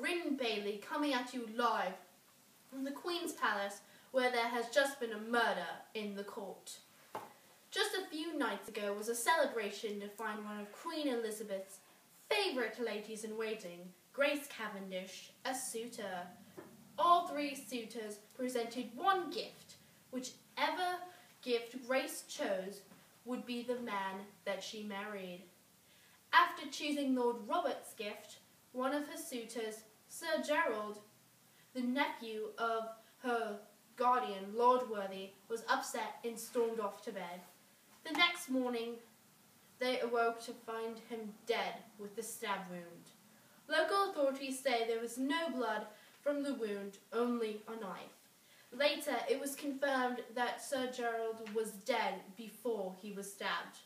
Corinne Bailey coming at you live from the Queen's Palace, where there has just been a murder in the court. Just a few nights ago was a celebration to find one of Queen Elizabeth's favourite ladies-in-waiting, Grace Cavendish, a suitor. All three suitors presented one gift. Whichever gift Grace chose would be the man that she married. After choosing Lord Robert's gift, one of her suitors, Sir Gerald, the nephew of her guardian, Lord Worthy, was upset and stormed off to bed. The next morning, they awoke to find him dead with a stab wound. Local authorities say there was no blood from the wound, only a knife. Later, it was confirmed that Sir Gerald was dead before he was stabbed.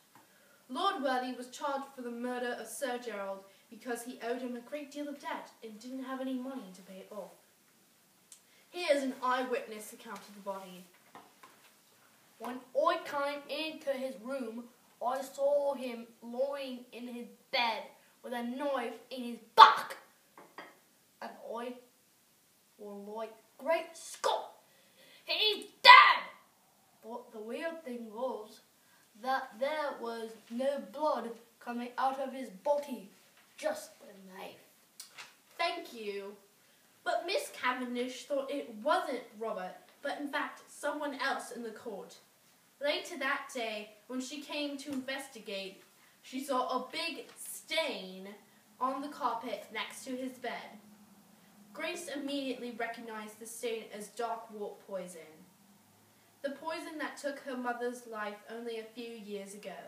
Lord Worthy was charged for the murder of Sir Gerald because he owed him a great deal of debt and didn't have any money to pay it off. Here is an eyewitness account of the body. When I came into his room, I saw him lying in his bed with a knife in his back. And I was like, "Great Scott, he's dead!" But the weird thing was that there was no blood coming out of his body, just the knife. Thank you. But Miss Cavendish thought it wasn't Robert, but in fact someone else in the court. Later that day, when she came to investigate, she saw a big stain on the carpet next to his bed. Grace immediately recognized the stain as dark wart poison, the poison that took her mother's life only a few years ago.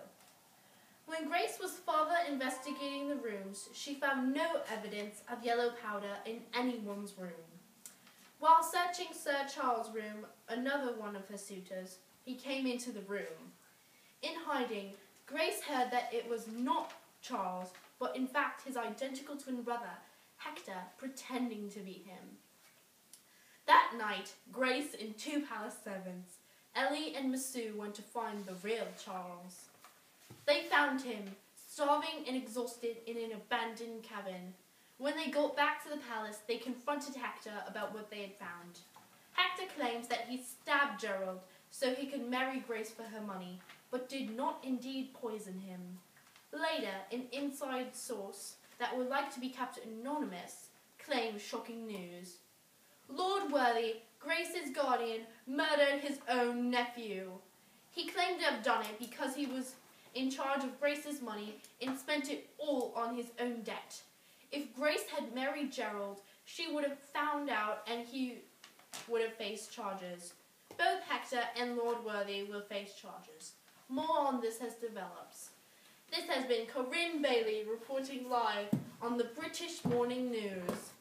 When Grace was further investigating the rooms, she found no evidence of yellow powder in anyone's room. While searching Sir Charles' room, another one of her suitors, he came into the room. In hiding, Grace heard that it was not Charles, but in fact his identical twin brother, Hector, pretending to be him. That night, Grace and two palace servants, Ellie and Masu, went to find the real Charles. They found him, starving and exhausted, in an abandoned cabin. When they got back to the palace, they confronted Hector about what they had found. Hector claims that he stabbed Gerald so he could marry Grace for her money, but did not indeed poison him. Later, an inside source that would like to be kept anonymous claimed shocking news. Lord Worthy, Grace's guardian, murdered his own nephew. He claimed to have done it because he was in charge of Grace's money and spent it all on his own debt. If Grace had married Gerald, she would have found out and he would have faced charges. Both Hector and Lord Worthy will face charges. More on this as develops. This has been Corinne Bailey reporting live on the British Morning News.